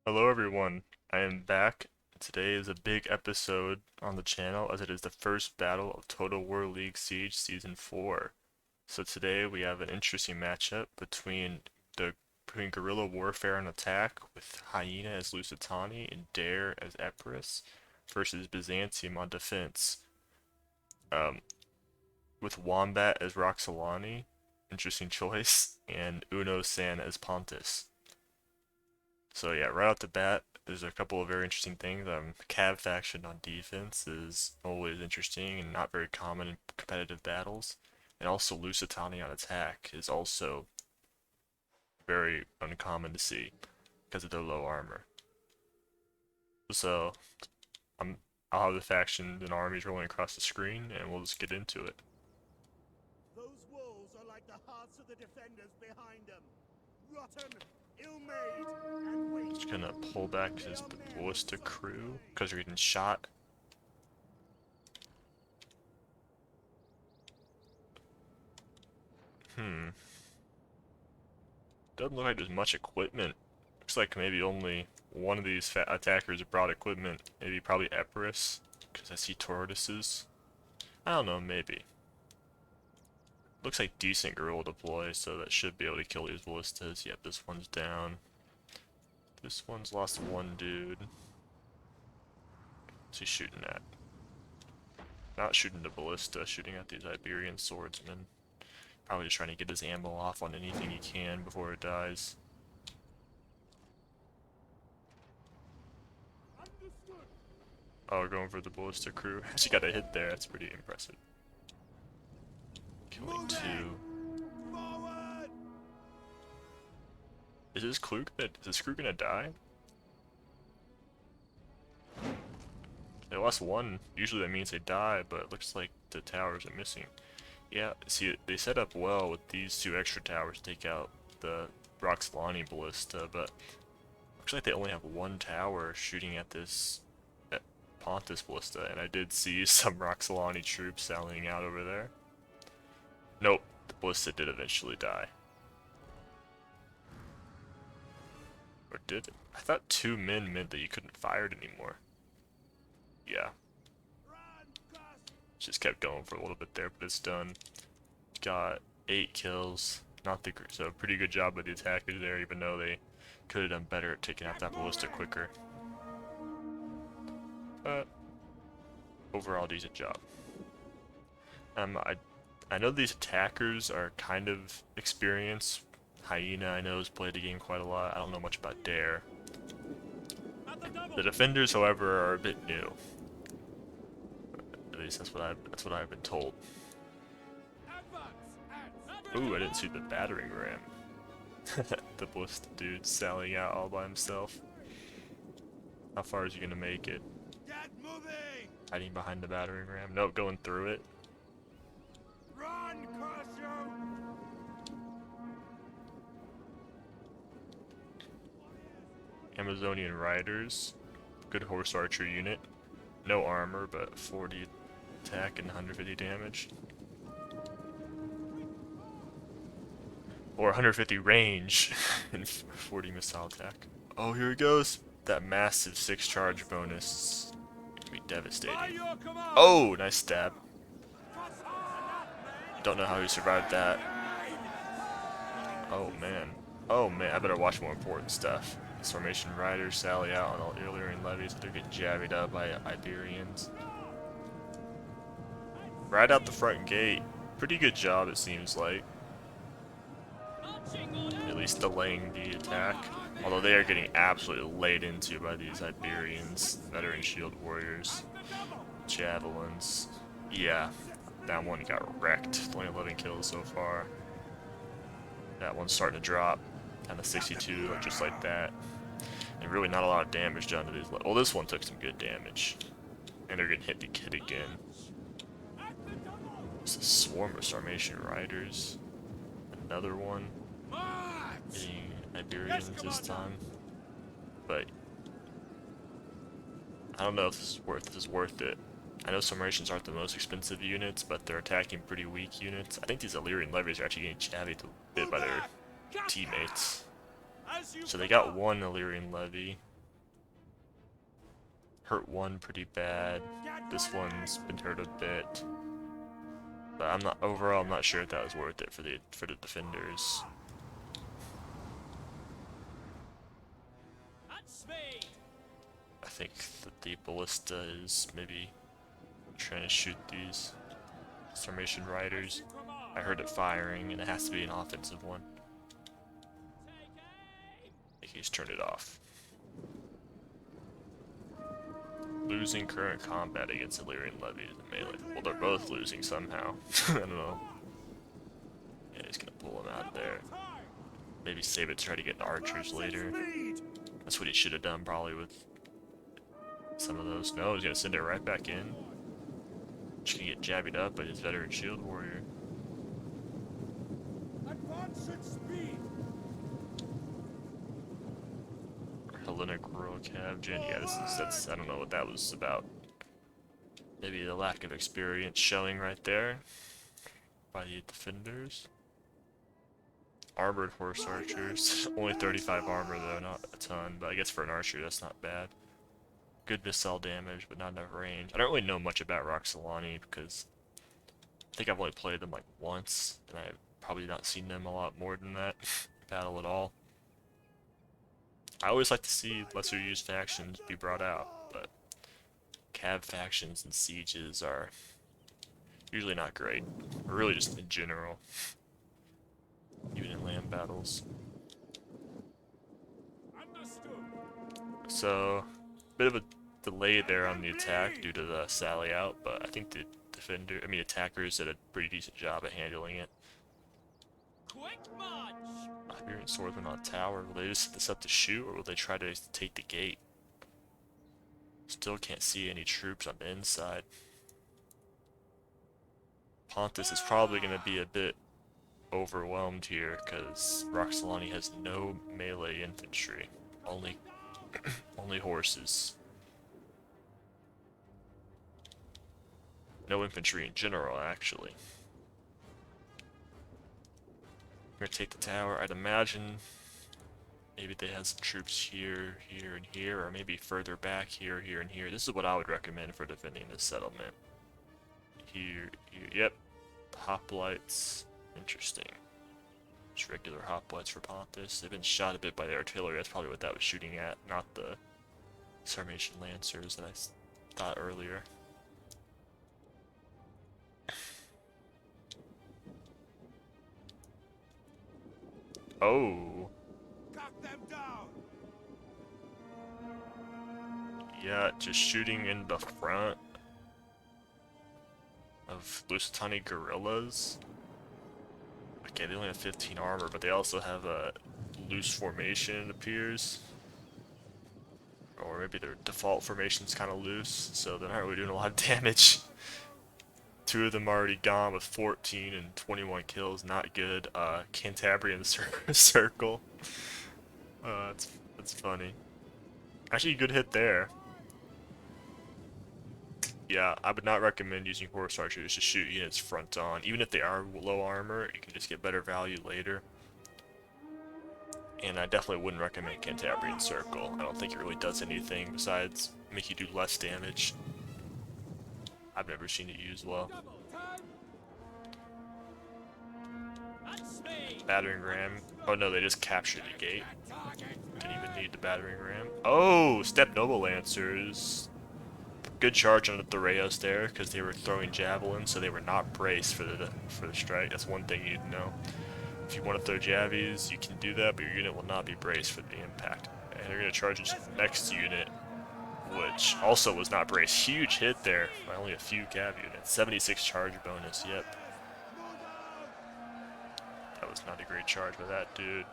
Hello everyone, I am back. Today is a big episode on the channel as it is the first battle of Total War League Siege Season 4. So today we have an interesting matchup between Guerrilla Warfare on attack with Hyena as Lusitani and Dare as Epirus versus Byzantium on defense um, with Wombat as Roxolani, interesting choice, and Uno San as Pontus. So yeah, right off the bat, there's a couple of very interesting things. Cav faction on defense is always interesting and not very common in competitive battles. And also Lusitani on attack is also very uncommon to see because of their low armor. So I'm I'll have the factions and armies rolling across the screen and we'll just get into it. Those walls are like the hearts of the defenders behind them. Rotten, ill-made, and weak. Just gonna pull back his ballista crew because we're getting shot. Doesn't look like there's much equipment. Looks like maybe only one of these attackers brought equipment. Maybe probably Epirus, because I see tortoises. I don't know, maybe. Looks like decent guerrilla deploy, so that should be able to kill these ballistas. Yep, this one's down. This one's lost one dude. What's he shooting at? Not shooting the ballista, shooting at these Iberian swordsmen. Probably just trying to get his ammo off on anything he can before it dies. Oh, we're going for the ballista crew. Actually got a hit there, that's pretty impressive. Killing two. Forward! Is this crew gonna die? They lost one. Usually that means they die, but it looks like the towers are missing. Yeah, see, they set up well with these two extra towers to take out the Roxolani ballista, but looks like they only have one tower shooting at this Pontus ballista, and I did see some Roxolani troops sallying out over there. Nope, the ballista did eventually die. Or did it? I thought 2 men meant that you couldn't fire it anymore. Yeah. Just kept going for a little bit there, but it's done. Got 8 kills. Not the so pretty good job by the attackers there, even though they could have done better at taking out that ballista quicker. But overall, decent job. I know these attackers are kind of experienced. Hyena, I know, has played the game quite a lot. I don't know much about Dare. The defenders, however, are a bit new. At least that's what I've been told. Ooh, I didn't see the battering ram. The ballista dude sallying out all by himself. How far is he gonna make it? Get moving! Hiding behind the battering ram? Nope, going through it. Run, Crusher! Amazonian riders. Good horse archer unit. No armor, but 40 attack and 150 damage. Or 150 range and 40 missile attack. Oh, here he goes. That massive 6 charge bonus. It's gonna be devastating. Oh, nice stab. Don't know how he survived that. Oh man. Oh man, I better watch more important stuff. This formation riders sally out on all Illyrian levies. They're getting jabbied up by Iberians. Right out the front gate. Pretty good job, it seems like. At least delaying the attack. Although they are getting absolutely laid into by these Iberians, veteran shield warriors, javelins. Yeah, that one got wrecked. Only 11 kills so far. That one's starting to drop. Down to 62, just like that. And really not a lot of damage done to these. Well, this one took some good damage. And they're getting hit again. It's a swarm of Sarmatian riders. Another one. Getting Iberians this time. But I don't know if this is worth it. I know Sarmatians aren't the most expensive units, but they're attacking pretty weak units. I think these Illyrian levies are actually getting jabbied a bit by their teammates. So they got one Illyrian levy. Hurt one pretty bad. This one's been hurt a bit. But I'm not overall. I'm not sure if that was worth it for the defenders. I think that the ballista is maybe trying to shoot these Sarmatian riders. I heard it firing, and it has to be an offensive one. I think he's turned it off. Losing current combat against Illyrian levies and melee. Well, they're both losing somehow. I don't know. Yeah, he's gonna pull him out of there. Maybe save it to try to get archers later. That's what he should have done probably with some of those. No, he's gonna send it right back in. Just gonna get jabbied up by his veteran shield warrior. Advance at speed. Hellenic Royal Cav Gen. Yeah, that's I don't know what that was about. Maybe the lack of experience showing right there by the defenders. Armored horse archers. Only 35 armor though, not a ton, but I guess for an archer that's not bad. Good missile damage, but not enough range. I don't really know much about Roxolani because I think I've only played them like once, and I've probably not seen them a lot more than that battle at all. I always like to see lesser used factions be brought out, but Cav factions and sieges are usually not great, or really just in general, even in land battles. So, bit of a delay there on the attack due to the sally out, but I think the attackers did a pretty decent job at handling it. Iberian swordsman on tower. Will they just set this up to shoot, or will they try to take the gate? Still can't see any troops on the inside. Pontus is probably going to be a bit overwhelmed here because Roxolani has no melee infantry, only horses. No infantry in general, actually. We're gonna take the tower. I'd imagine maybe they have some troops here, here, and here, or maybe further back here, here, and here. This is what I would recommend for defending this settlement. Here, here, yep. Hoplites. Interesting. Just regular hoplites for Pontus. They've been shot a bit by the artillery. That's probably what that was shooting at, not the Sarmatian lancers that I thought earlier. Oh. Cut them down. Yeah, just shooting in the front of Lusitani guerrillas. Okay, they only have 15 armor, but they also have a loose formation, it appears. Or maybe their default formation's kind of loose, so they're not really doing a lot of damage. Two of them already gone with 14 and 21 kills, not good. Cantabrian circle. That's funny. Actually, a good hit there. Yeah, I would not recommend using horse archers to shoot units front on. Even if they are low armor, you can just get better value later. And I definitely wouldn't recommend Cantabrian Circle. I don't think it really does anything besides make you do less damage. I've never seen it used well. Battering ram. Oh no, they just captured the gate. Didn't even need the battering ram. Oh, Step Noble Lancers. Good charge on the Thoreos there, because they were throwing javelins, so they were not braced for the strike. That's one thing you need to know. If you want to throw javies, you can do that, but your unit will not be braced for the impact. And they're going to charge into the next unit, which also was not braced. Huge hit there by only a few cav units. 76 charge bonus, yep. That was not a great charge by that dude.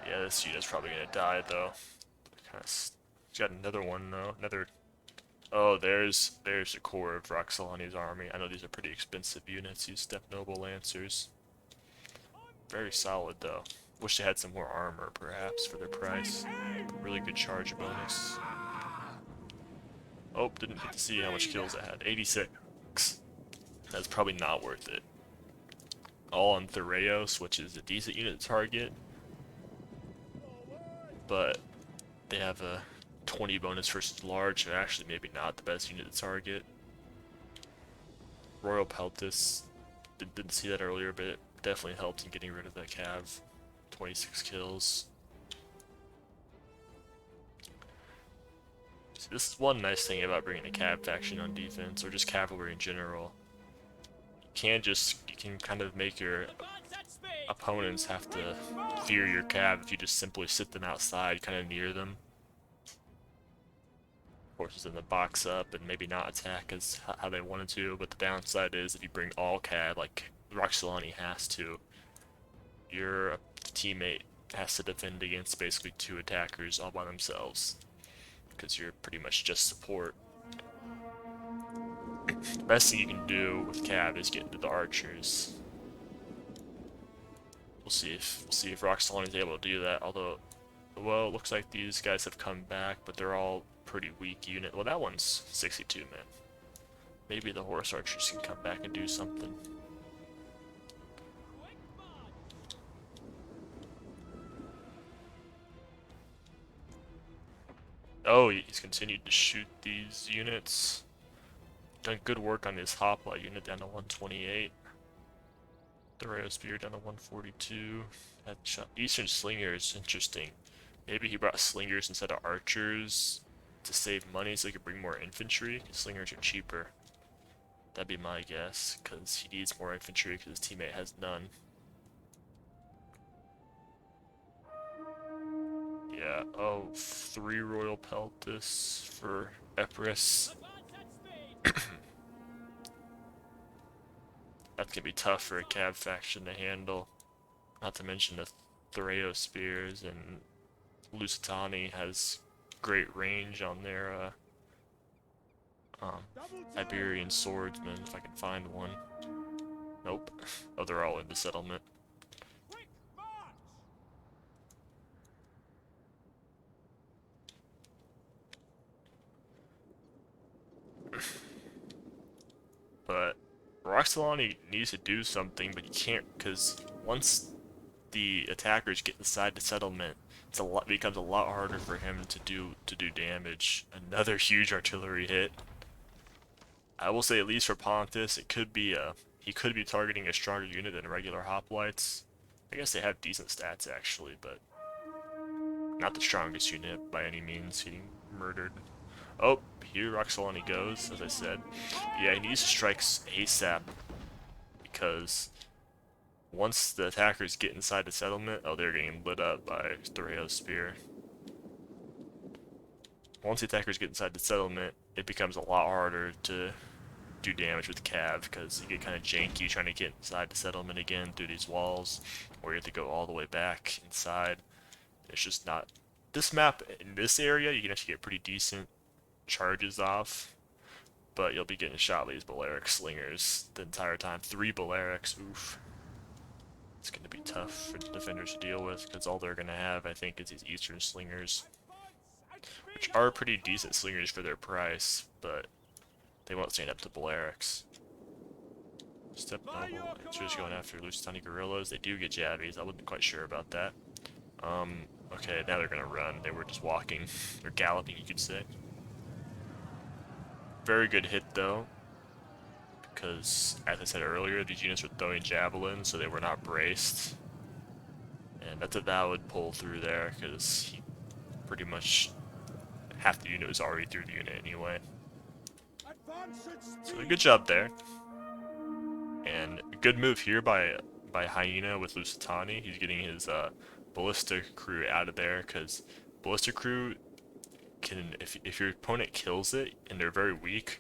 Yeah, this unit's probably going to die, though. He's got another one, though. Oh, there's the core of Roxolani's army. I know these are pretty expensive units, these Step Noble Lancers. Very solid, though. Wish they had some more armor, perhaps, for their price. Really good charge bonus. Oh, didn't get to see how much kills I had. 86. That's probably not worth it. All on Thoreos, which is a decent unit to target. But they have a 20 bonus versus large, are actually maybe not the best unit to target. Royal Peltis, didn't see that earlier, but it definitely helped in getting rid of that cav. 26 kills. So this is one nice thing about bringing a cav faction on defense, or just cavalry in general. You can kind of make your opponents have to fear your cav if you just simply sit them outside, kind of near them. Forces them to box up and maybe not attack as how they wanted to, but the downside is if you bring all cav, like Roxolani has to, your teammate has to defend against basically 2 attackers all by themselves, because you're pretty much just support. The best thing you can do with cav is get into the archers. We'll see if Roxolani is able to do that. Although, well, it looks like these guys have come back, but they're all pretty weak unit. Well, that one's 62 man. Maybe the horse archers can come back and do something. Oh, he's continued to shoot these units. Done good work on his hoplite unit down to 128. The Rayo Spear down to 142. That shot. Eastern Slinger is interesting. Maybe he brought slingers instead of archers to save money so he could bring more infantry, because slingers are cheaper. That'd be my guess, because he needs more infantry because his teammate has none. Yeah, oh, 3 Royal Peltis for Epirus. That's gonna be tough for a cav faction to handle. Not to mention the Thereo Spears, and Lusitani has great range on their Iberian swordsmen, if I can find one. Nope. Oh, they're all in the settlement. But Roxolani needs to do something, but he can't, because once the attackers get inside the settlement, becomes a lot harder for him to do damage. Another huge artillery hit. I will say, at least for Pontus, he could be targeting a stronger unit than regular hoplites. I guess they have decent stats actually, but not the strongest unit by any means. Getting murdered. Oh, here Roxolani goes, as I said. Yeah, he needs to strike ASAP, because once the attackers get inside the settlement, oh, they're getting lit up by Thoreo's spear. Once the attackers get inside the settlement, it becomes a lot harder to do damage with cav, because you get kind of janky trying to get inside the settlement again through these walls, or you have to go all the way back inside. It's just not... This map, in this area, you can actually get pretty decent charges off, but you'll be getting shot by these Balearic slingers the entire time. 3 Balearics, oof. It's going to be tough for the defenders to deal with, because all they're going to have, I think, is these Eastern slingers, which are pretty decent slingers for their price, but they won't stand up to Balearics. Step Noble, it's just going after Lusitani Guerrillas. They do get jabbies, I wasn't quite sure about that. Okay, now they're going to run. They were just walking, or galloping, you could say. Very good hit, though, because, as I said earlier, these units were throwing javelins, so they were not braced. And that's a valid pull through there, because he pretty much half the unit was already through the unit anyway. So a good job there. And a good move here by Hyena with Lusitani. He's getting his ballista crew out of there, because ballista crew can, if your opponent kills it and they're very weak,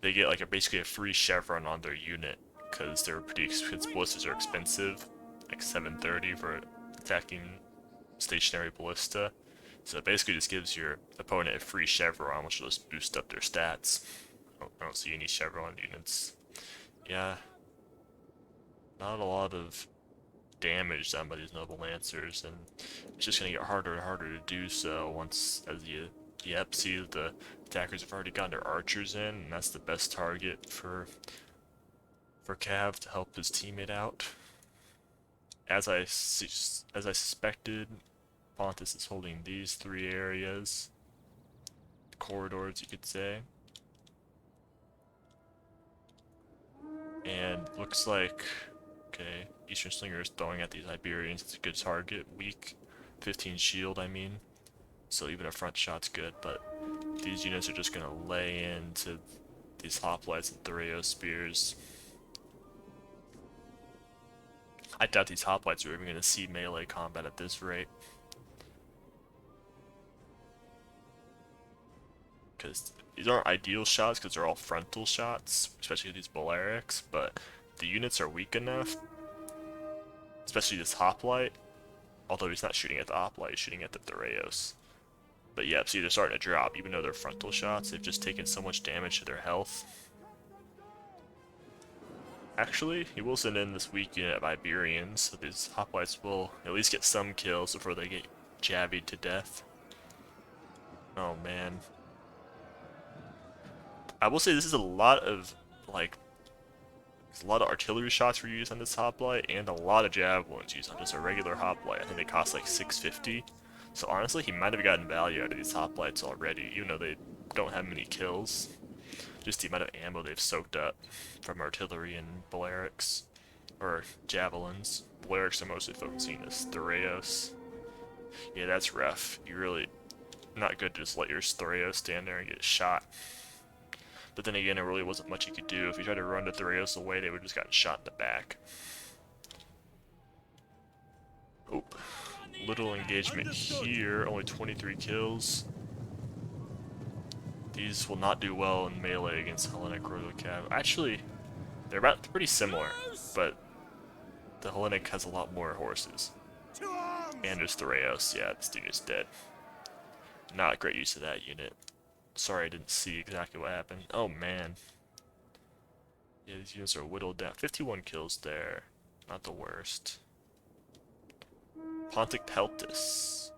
they get like basically a free chevron on their unit, because they're pretty expensive. Ballistas are expensive, like 730 for attacking stationary ballista. So it basically just gives your opponent a free chevron, which will just boost up their stats. I don't see any chevron units. Yeah, not a lot of damage done by these noble lancers, and it's just gonna get harder and harder to do so once, as the Ep see the attackers have already gotten their archers in, and that's the best target for Cav to help his teammate out. As I suspected, Pontus is holding these 3 areas. corridors, you could say. And looks like, okay, Eastern Slinger is throwing at these Iberians. It's a good target. Weak. 15 shield, I mean. So even a front shot's good, but these units are just gonna lay into these hoplites and Thoreo spears. I doubt these hoplites are even gonna see melee combat at this rate. Because these aren't ideal shots because they're all frontal shots, especially these Balearics, but the units are weak enough, especially this hoplite, although he's not shooting at the hoplite, he's shooting at the Thoreos. But yeah, see, they're starting to drop, even though they're frontal shots, they've just taken so much damage to their health. Actually, he will send in this weak unit of Iberians, so these hoplites will at least get some kills before they get jabbied to death. Oh man. I will say this is a lot of, like, there's a lot of artillery shots were used on this hoplite, and a lot of javelins used on just a regular hoplite. I think they cost like 650. So honestly, he might have gotten value out of these hoplites already, even though they don't have many kills. Just the amount of ammo they've soaked up from artillery and Balearics, or javelins. Balearics are mostly focusing as Thoreos. Yeah, that's rough. You really, not good to just let your Thoreos stand there and get shot. But then again, there really wasn't much you could do. If you tried to run the Thoreos away, they would have just gotten shot in the back. Oop. Little engagement here, only 23 kills. These will not do well in melee against Hellenic Royal Cav. Actually, they're pretty similar, but the Hellenic has a lot more horses. And there's Thoreos. Yeah, this dude is dead. Not great use of that unit. Sorry, I didn't see exactly what happened. Oh, man. Yeah, these units are whittled down. 51 kills there. Not the worst. Pontic Peltis.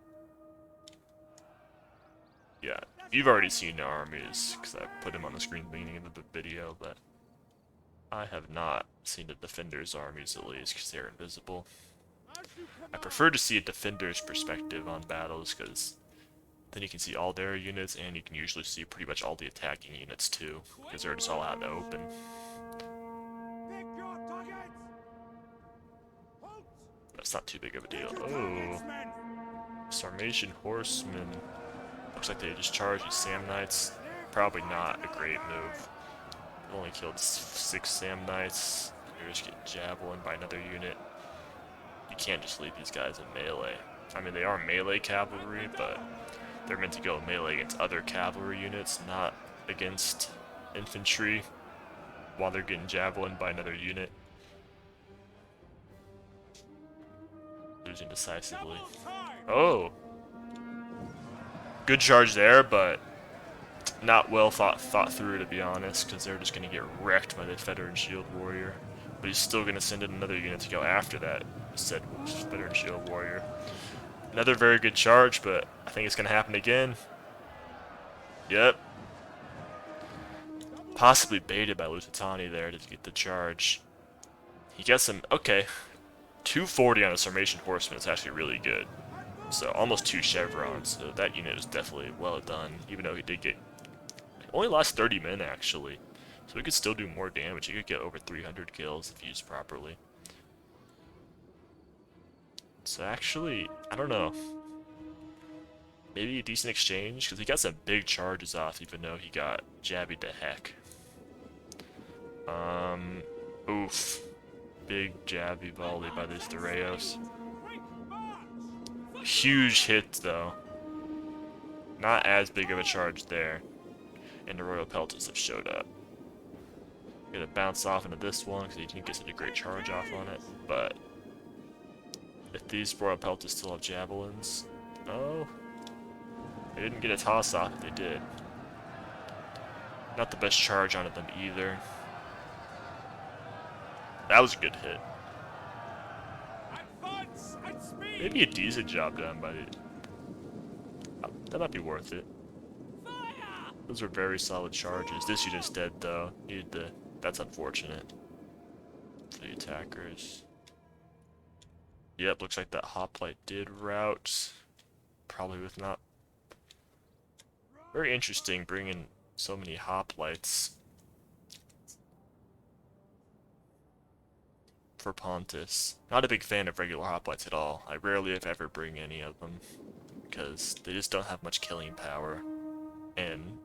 Yeah, you've already seen the armies, because I put him on the screen at the beginning of the video, but I have not seen the Defender's armies, at least, because they're invisible. I prefer to see a Defender's perspective on battles, because then you can see all their units, and you can usually see pretty much all the attacking units too, because they're just all out in the open. That's not too big of a deal. Oh, Sarmatian Horsemen. Looks like they just charged these Samnites. Probably not a great move. Only killed 6 Samnites. You're just getting javelined by another unit. You can't just leave these guys in melee. I mean, they are melee cavalry, but they're meant to go melee against other cavalry units, not against infantry, while they're getting javelined by another unit. Losing decisively. Oh! Good charge there, but not well thought through, to be honest, because they're just going to get wrecked by the Veteran Shield Warrior. But he's still going to send in another unit to go after that said Veteran Shield Warrior. Another very good charge, but I think it's going to happen again. Yep. Possibly baited by Lusitani there to get the charge. He gets some, okay. 240 on a Sarmatian Horseman is actually really good. So almost 2 chevrons. So that unit is definitely well done, even though he did get only lost 30 men actually. So he could still do more damage. He could get over 300 kills if used properly. So actually, I don't know. Maybe a decent exchange, because he got some big charges off, even though he got jabbied to heck. Oof. Big jabby volley by these Thoreos. Huge hit, though. Not as big of a charge there. And the Royal Peltas have showed up. Gonna bounce off into this one, because he didn't get such a great charge off on it. But if these Royal Peltas still have javelins... Oh... They didn't get a toss off, but they did. Not the best charge on them either. That was a good hit. Maybe a decent job done by it. That might be worth it. Those are very solid charges. This unit's dead though. Needed the. That's unfortunate for the attackers. Yep, looks like that hoplite did rout. Probably with not. Very interesting bringing so many hoplites for Pontus. Not a big fan of regular hoplites at all. I rarely if ever bring any of them because they just don't have much killing power, and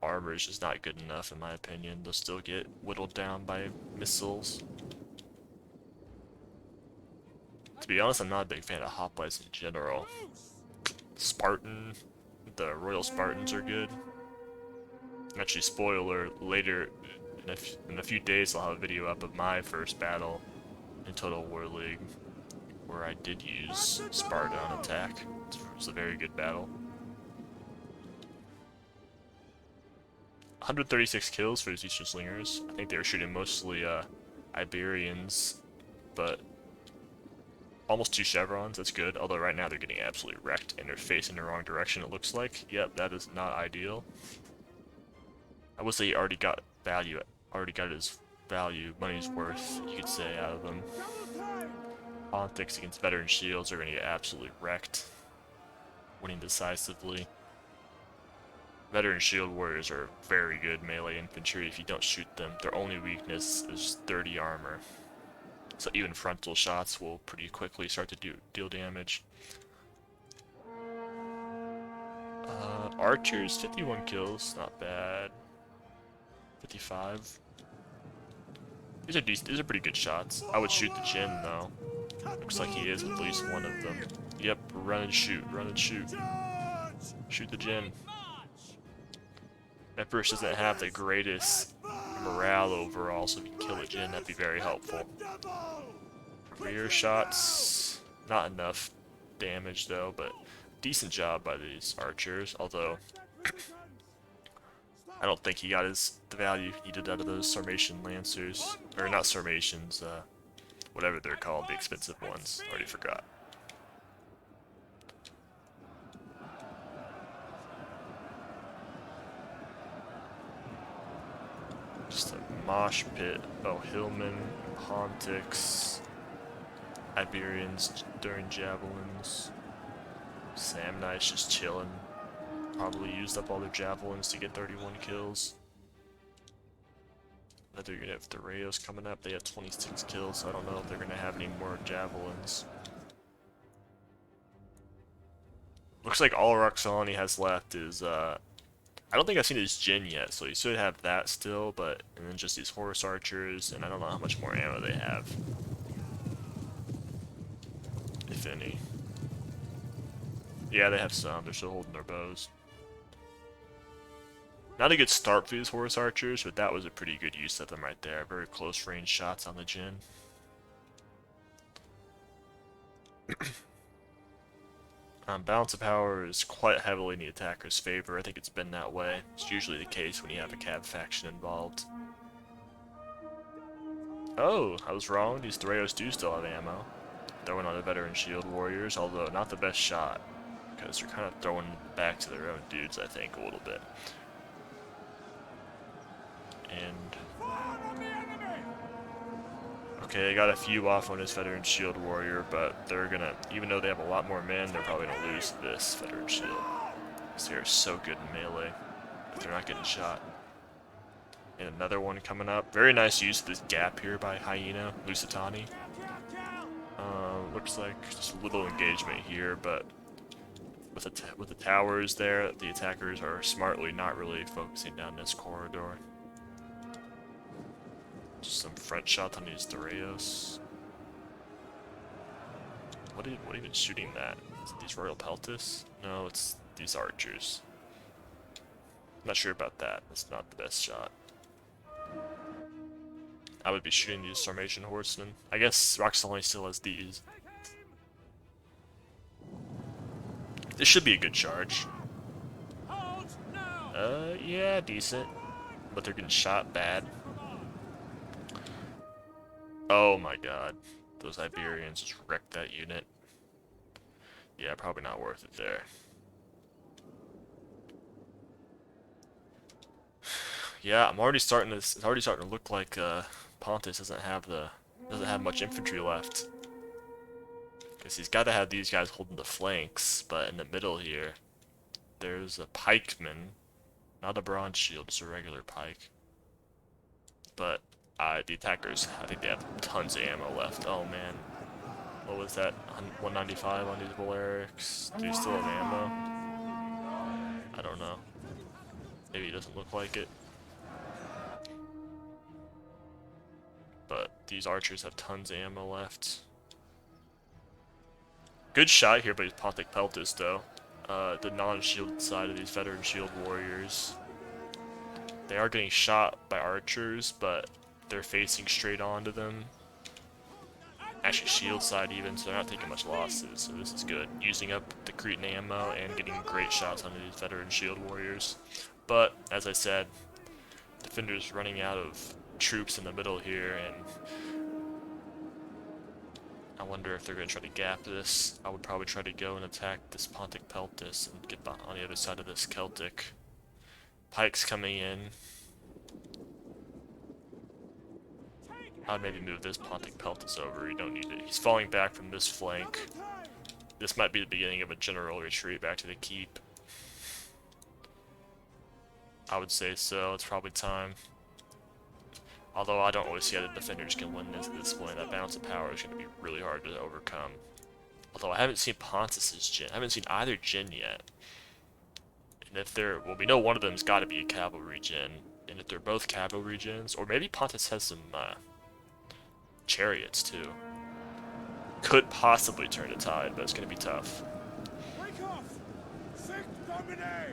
armor is just not good enough in my opinion. They'll still get whittled down by missiles. To be honest, I'm not a big fan of hoplites in general. Spartan, the Royal Spartans are good. Actually, spoiler, later in a few days I'll have a video up of my first battle in Total War League where I did use Sparta on attack. It was a very good battle. 136 kills for these Eastern Slingers. I think they were shooting mostly Iberians, but almost 2 chevrons, that's good. Although right now they're getting absolutely wrecked and they're facing the wrong direction, it looks like. Yep, that is not ideal. I would say he already got value, his value, money's worth, you could say, out of them. Politics against veteran shields are going to get absolutely wrecked, winning decisively. Veteran shield warriors are very good melee infantry if you don't shoot them. Their only weakness is 30 armor. So even frontal shots will pretty quickly start to deal damage. Archers, 51 kills, not bad. 55. These are decent. These are pretty good shots. I would shoot the Jin though. Looks like he is at least one of them. Yep, run and shoot, run and shoot. Shoot the Jin. Empress doesn't have the greatest morale overall, so if you kill a Jin, that'd be very helpful. Rear shots, not enough damage though, but decent job by these archers, although I don't think he got the value he did out of those Sarmatian Lancers. Or not Sarmatians, whatever they're called, the expensive ones. Already forgot. Just a mosh pit. Oh, Hillman, Pontics, Iberians during javelins. Samnites just chilling. Probably used up all their javelins to get 31 kills. Another unit of Theraeus coming up. They have 26 kills, so I don't know if they're going to have any more javelins. Looks like all Roxolani has left is, I don't think I've seen his Jin yet, so he should have that still, but, and then just these horse archers, and I don't know how much more ammo they have. If any. Yeah, they have some. They're still holding their bows. Not a good start for these horse archers, but that was a pretty good use of them right there. Very close range shots on the Jin. Balance of power is quite heavily in the attacker's favor. I think it's been that way. It's usually the case when you have a cab faction involved. Oh, I was wrong. These Theraeus do still have ammo. Throwing on the veteran shield warriors, although not the best shot. Because they're kind of throwing back to their own dudes, I think, a little bit. And okay, they got a few off on his veteran shield warrior, but they're gonna, even though they have a lot more men, they're probably gonna lose this veteran shield. Because they're so good in melee, but they're not getting shot. And another one coming up. Very nice use of this gap here by Hyena, Lusitani. Looks like just a little engagement here, but with the towers there, the attackers are smartly not really focusing down this corridor. Just some front shots on these Theraeus. What even shooting that? Is it these Royal Peltis? No, it's these archers. Not sure about that. That's not the best shot. I would be shooting these Sarmatian horsemen. I guess Roxolani still has these. This should be a good charge. Yeah, decent. But they're getting shot bad. Oh my god. Those Iberians just wrecked that unit. Yeah, probably not worth it there. Yeah, it's already starting to look like Pontus doesn't have much infantry left. Because he's got to have these guys holding the flanks, but in the middle here, there's a pikeman Not a bronze shield, just a regular pike. But the attackers, I think they have tons of ammo left. Oh man, what was that? 195 on these Valerics. Do you still have ammo? I don't know. Maybe it doesn't look like it. But these archers have tons of ammo left. Good shot here by these Pontic Peltis though. The non-shielded side of these veteran shield warriors. They are getting shot by archers, but they're facing straight onto them. Actually, shield side even, so they're not taking much losses, so this is good. Using up the Cretan ammo and getting great shots onto these veteran shield warriors. But, as I said, defenders running out of troops in the middle here, and I wonder if they're going to try to gap this. I would probably try to go and attack this Pontic Peltis and get on the other side of this Celtic. Pike's coming in. I'd maybe move this Pontic Peltis over, you don't need it. He's falling back from this flank. This might be the beginning of a general retreat back to the keep. I would say so, it's probably time. Although I don't really see how the defenders can win this at this point. That balance of power is going to be really hard to overcome. Although I haven't seen Pontus's gen. I haven't seen either gen yet. And if they're, well, we know one of them's got to be a cavalry gen. And if they're both cavalry gens, or maybe Pontus has some chariots too. Could possibly turn the tide, but it's going to be tough.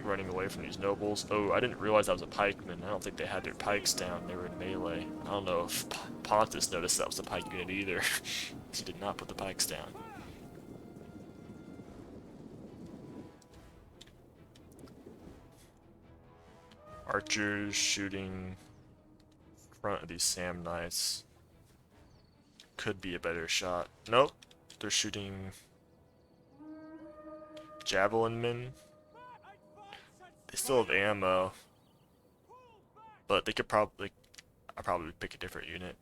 Running away from these nobles. Oh, I didn't realize that was a pikeman. I don't think they had their pikes down. They were in melee. I don't know if Pontus noticed that was a pike unit either. He did not put the pikes down. Archers shooting front of these Sam Knights. Could be a better shot. Nope. They're shooting javelin men. They still have ammo, but they could probably, I'd probably pick a different unit.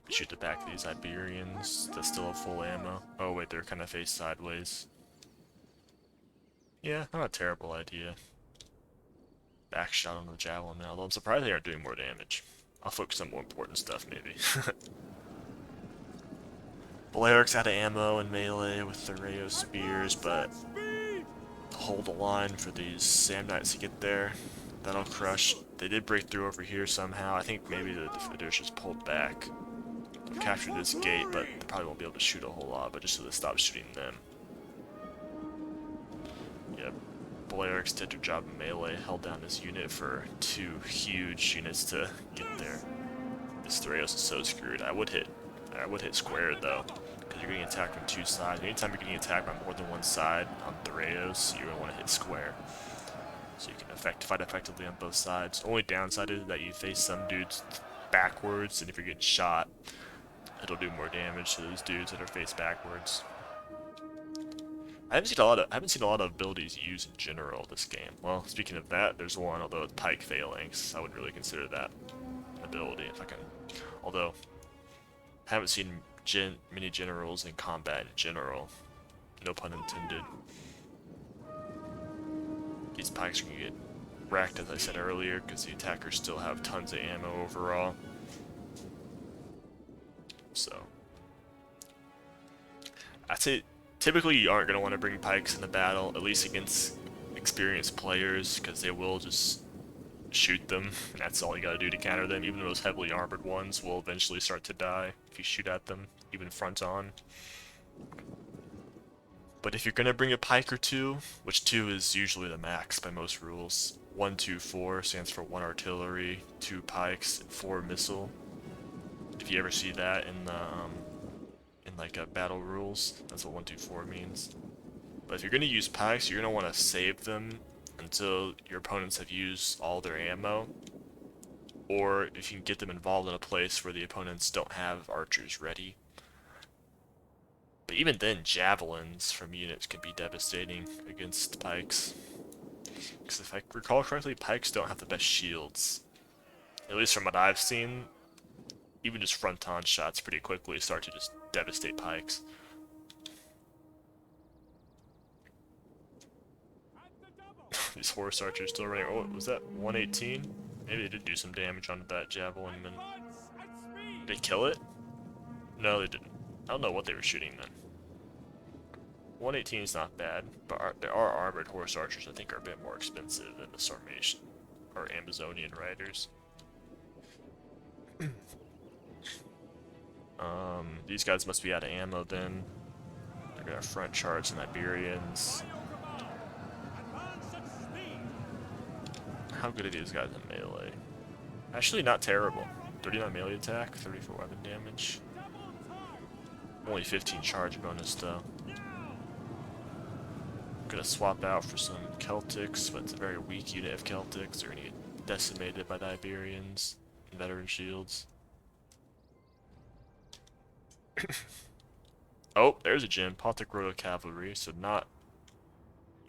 Shoot the back of these Iberians that still have full ammo. Oh wait, they're kind of faced sideways. Yeah, not a terrible idea. Back shot on the javelin now, although I'm surprised they aren't doing more damage. I'll focus on more important stuff maybe. Baleric's out of ammo and melee with the Rayo spears, but hold the line for these Sam Knights to get there. That'll crush. They did break through over here somehow. I think maybe the defenders just pulled back. They'll capture this gate, but they probably won't be able to shoot a whole lot, but just so they stop shooting them. Yep. Baleric's did their job in melee, held down this unit for 2 huge units to get there. This Thraeus is so screwed. I would hit square though, because you're getting attacked from 2 sides. Anytime you're getting attacked by more than one side on Thraeus, you're gonna want to hit square, so you can fight effectively on both sides. Only downside is that you face some dudes backwards, and if you're getting shot, it'll do more damage to those dudes that are faced backwards. I haven't seen a lot of abilities used in general this game. Well, speaking of that, there's one, although it's pike phalanx. I would really consider that an ability if I can. Although I haven't seen many generals in combat in general. No pun intended. These pikes are gonna get wrecked, as I said earlier, because the attackers still have tons of ammo overall. So I'd say typically you aren't going to want to bring pikes in the battle, at least against experienced players, because they will just shoot them, and that's all you gotta do to counter them. Even those heavily armored ones will eventually start to die if you shoot at them, even front on. But if you're gonna bring a pike or 2, which 2 is usually the max by most rules, 1, 2, 4 stands for 1 artillery, 2 pikes, and 4 missile. If you ever see that in the like battle rules, that's what 1, 2, 4 means. But if you're gonna use pikes, you're gonna want to save them until your opponents have used all their ammo, or if you can get them involved in a place where the opponents don't have archers ready. But even then, javelins from units can be devastating against pikes. Because if I recall correctly, pikes don't have the best shields. At least from what I've seen, even just front-on shots pretty quickly start to just devastate pikes. These horse archers still running. Oh, was that 118? Maybe they did do some damage onto that javelin. And did they kill it? No, they didn't. I don't know what they were shooting then. 118 is not bad, but there are armored horse archers I think are a bit more expensive than the Sarmatian or Amazonian riders. These guys must be out of ammo then. They're gonna front charge some Iberians. How good are these guys in melee? Actually not terrible. 39 melee attack, 34 weapon damage. Only 15 charge bonus though. Gonna swap out for some Celtics, but it's a very weak unit of Celtics. They're gonna get decimated by the Iberians and veteran shields. Oh, there's a gem. Pontic Roto Cavalry, so not...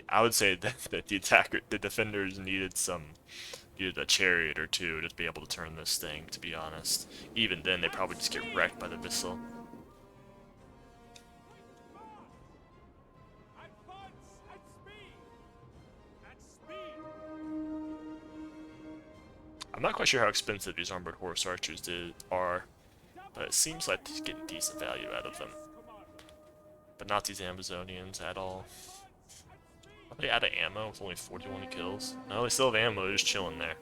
I would say that the defenders needed a chariot or two to be able to turn this thing, to be honest. Even then, they probably just get wrecked by the missile. I'm not quite sure how expensive these armored horse archers are, but it seems like they're getting decent value out of them. But not these Amazonians at all. Are they out of ammo with only 41 kills? No, they still have ammo, they're just chilling there.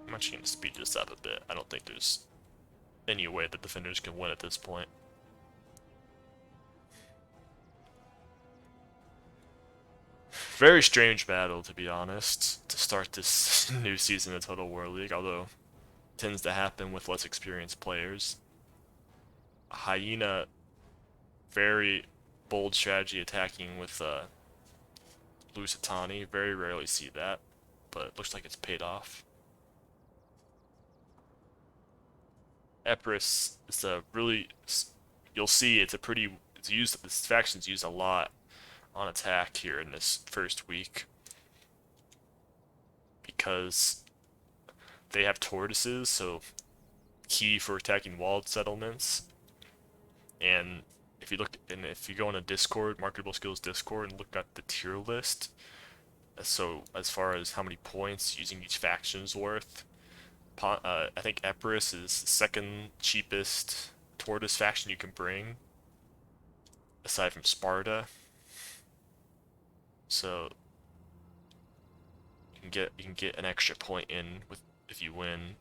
I'm actually going to speed this up a bit. I don't think there's any way that defenders can win at this point. Very strange battle, to be honest, to start this new season of Total War League, although it tends to happen with less experienced players. Hyena, very bold strategy attacking with Lusitani. Very rarely see that, but it looks like it's paid off. Epirus is a really, you'll see it's a pretty, it's used, this faction's used a lot on attack here in this first week because they have tortoises, so key for attacking walled settlements. And if you go on a Discord, Marketable Skills Discord, and look at the tier list, so as far as how many points using each faction's worth, I think Epirus is the second cheapest tortoise faction you can bring, aside from Sparta. So you can get an extra point in if you win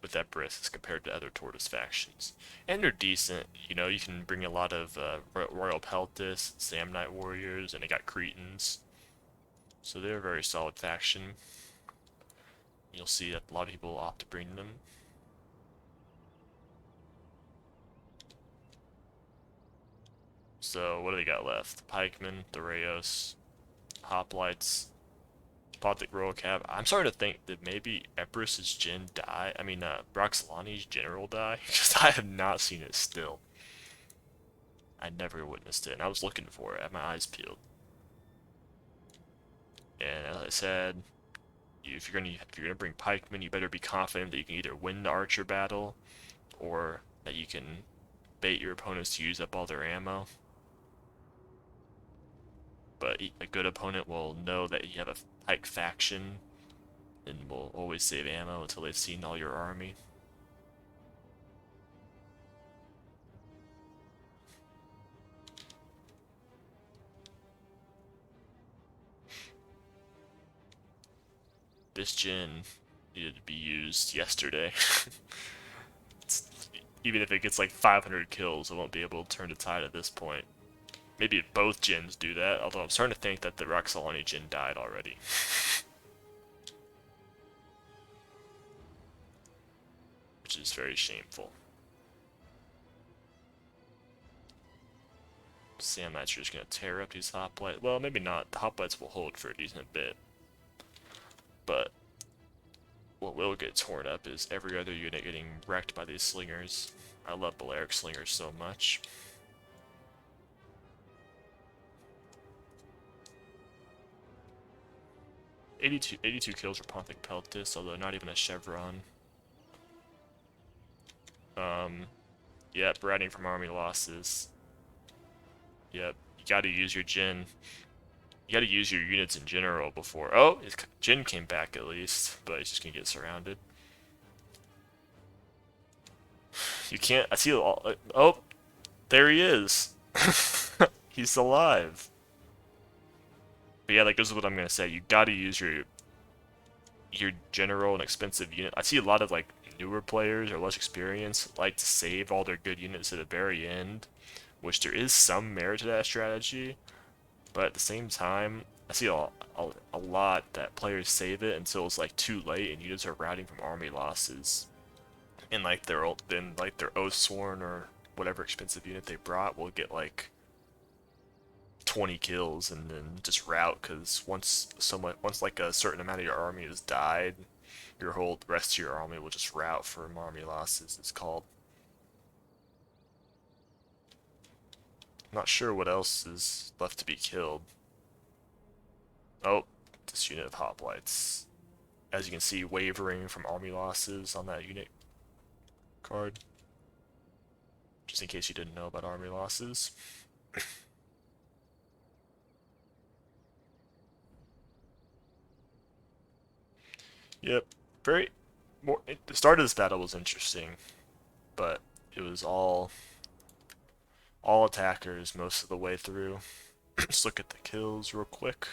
with Epirus as compared to other tortoise factions, and they're decent. You know, you can bring a lot of Royal Peltis, Samnite warriors, and they got Cretans, so they're a very solid faction. You'll see that a lot of people opt to bring them. So what do they got left? Pikemen, Thoreos, Hoplites, Pontic Royal Cab. I'm starting to think that maybe Epirus's gen die. I mean, Roxolani's general die, because I have not seen it still. I never witnessed it, and I was looking for it. I had my eyes peeled. And as I said, if you're gonna bring pikemen, you better be confident that you can either win the archer battle, or that you can bait your opponents to use up all their ammo. But a good opponent will know that you have a pike faction, and will always save ammo until they've seen all your army. This gen needed to be used yesterday. Even if it gets like 500 kills, it won't be able to turn the tide at this point. Maybe both gens do that, although I'm starting to think that the Roxolani gen died already. Which is very shameful. Samnites are just going to tear up these hoplites. Well, maybe not. The hoplites will hold for a decent bit. But what will get torn up is every other unit getting wrecked by these slingers. I love Balearic slingers so much. $82 kills for Pontic Peltis, although not even a chevron. Yep, writing from army losses. Yep, gotta use your Jin. You gotta use your units in general before. Oh, his Jin came back at least, but he's just gonna get surrounded. You can't. I see. Oh, there he is. He's alive. But yeah, like this is what I'm gonna say. You gotta use your general and expensive unit. I see a lot of like newer players or less experienced like to save all their good units at the very end, which there is some merit to that strategy. But at the same time, I see a lot that players save it until it's like too late and units are routing from army losses. And like their Oathsworn or whatever expensive unit they brought will get like 20 kills and then just rout because once like a certain amount of your army has died, your whole rest of your army will just rout for army losses. It's called. I'm not sure what else is left to be killed. Oh, this unit of hoplites. As you can see, wavering from army losses on that unit card. Just in case you didn't know about army losses. Yep, very. The start of this battle was interesting, but it was all attackers most of the way through. Let's look at the kills real quick.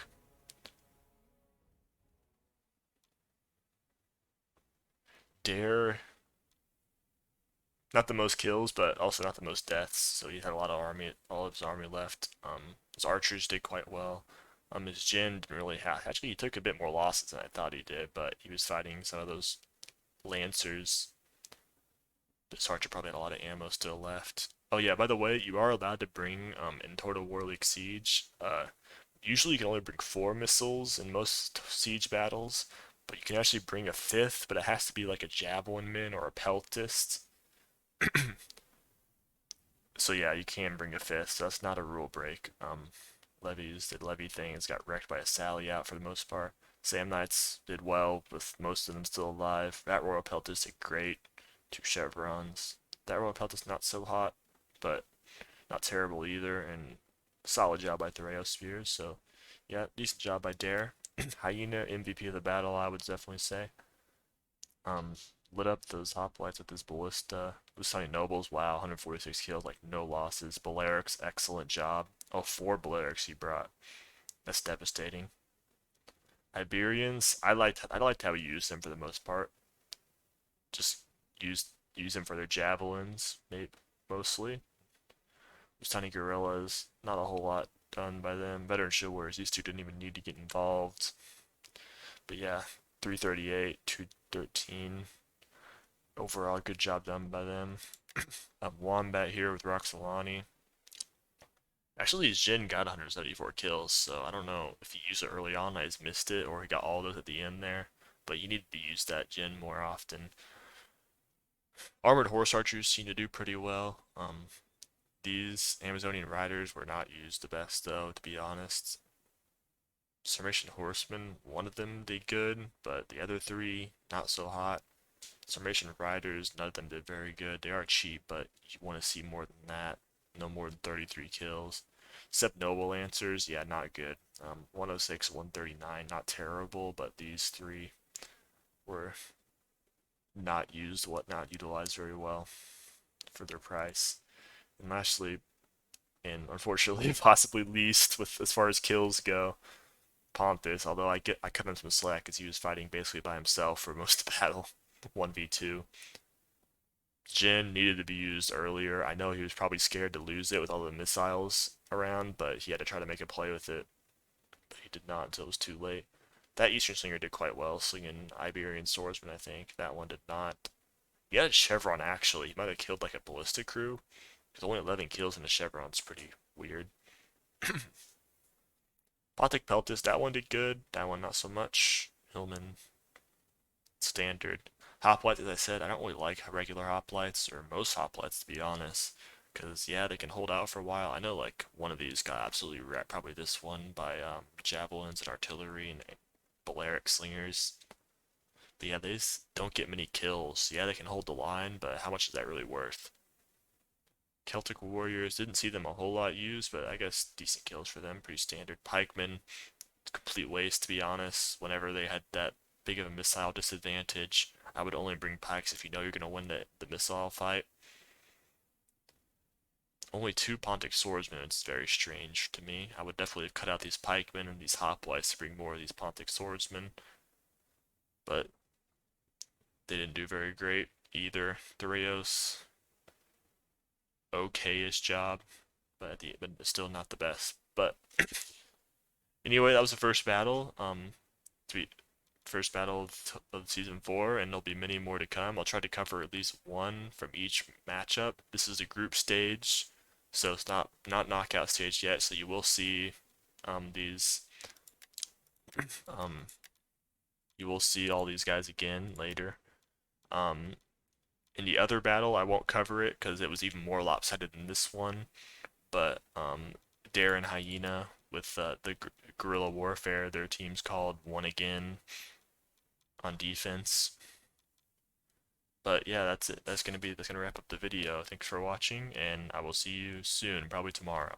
Dare, not the most kills, but also not the most deaths. So he had a lot of army, all of his army left. His archers did quite well. His Jin didn't really have. Actually, he took a bit more losses than I thought he did, but he was fighting some of those lancers. This archer probably had a lot of ammo still left. Oh yeah, by the way, you are allowed to bring in Total War League Siege. Usually you can only bring 4 missiles in most siege battles, but you can actually bring a fifth, but it has to be like a javelin man or a peltist. So yeah, you can bring a fifth, so that's not a rule break. Levies did levy things, got wrecked by a sally out for the most part. Samnites did well, with most of them still alive. That Royal Peltist did great, 2 chevrons. That Royal Peltist not so hot, but not terrible either, and solid job by Theraospheres, so yeah, decent job by Dare. Hyena, MVP of the battle, I would definitely say. Um, Lit up those hoplites with his ballista. Lusani Nobles, wow, 146 kills, like no losses. Balearics, excellent job. Oh, 4 Balearics he brought. That's devastating. Iberians, I liked how he used them for the most part. Just use them for their javelins, maybe mostly. Those tiny gorillas, not a whole lot done by them. Veteran shield warriors, these two didn't even need to get involved. But yeah, 338, 213. Overall, good job done by them. Wombat here with Roxolani. Actually, his Jin got 174 kills, so I don't know if he used it early on, I just missed it, or he got all those at the end there. But you need to use that Jin more often. Armored horse archers seem to do pretty well. These Amazonian riders were not used the best, though, to be honest. Sarmatian horsemen, one of them did good, but the other 3, not so hot. Sarmatian riders, none of them did very good. They are cheap, but you want to see more than that. No more than 33 kills. Except Noble Lancers, yeah, not good. 106, 139, not terrible, but these 3 were not utilized very well for their price. And lastly, and unfortunately possibly least with as far as kills go, Ponthus, although I cut him some slack because he was fighting basically by himself for most of the battle, 1v2. Jin needed to be used earlier. I know he was probably scared to lose it with all the missiles around, but he had to try to make a play with it. But he did not until it was too late. That Eastern Slinger did quite well, slinging Iberian Swordsman, I think. That one did not. He had a Chevron, actually. He might have killed like a ballistic crew, because only 11 kills in a Chevron's pretty weird. Pontic Peltis, that one did good. That one not so much. Hillman, standard. Hoplites, as I said, I don't really like regular hoplites, or most hoplites to be honest. Because, yeah, they can hold out for a while. I know, like, one of these got absolutely wrecked, probably this one, by javelins and artillery and Balearic slingers. But yeah, they just don't get many kills. Yeah, they can hold the line, but how much is that really worth? Celtic Warriors, didn't see them a whole lot used, but I guess decent kills for them, pretty standard. Pikemen, complete waste to be honest. Whenever they had that big of a missile disadvantage, I would only bring pikes if you know you're going to win the missile fight. Only two Pontic swordsmen, it's very strange to me. I would definitely have cut out these pikemen and these hoplites to bring more of these Pontic swordsmen, but they didn't do very great either. Therios, okay-ish job, but still not the best. But anyway, that was the first battle. To be first battle of season 4, and there'll be many more to come. I'll try to cover at least one from each matchup. This is a group stage, so it's not knockout stage yet. So you will see these um you will see all these guys again later. Um, in the other battle, I won't cover it because it was even more lopsided than this one. But Dare and Hyena with the guerrilla warfare, their team's called One Again on defense. But yeah, that's it. That's gonna wrap up the video. Thanks for watching, and I will see you soon, probably tomorrow.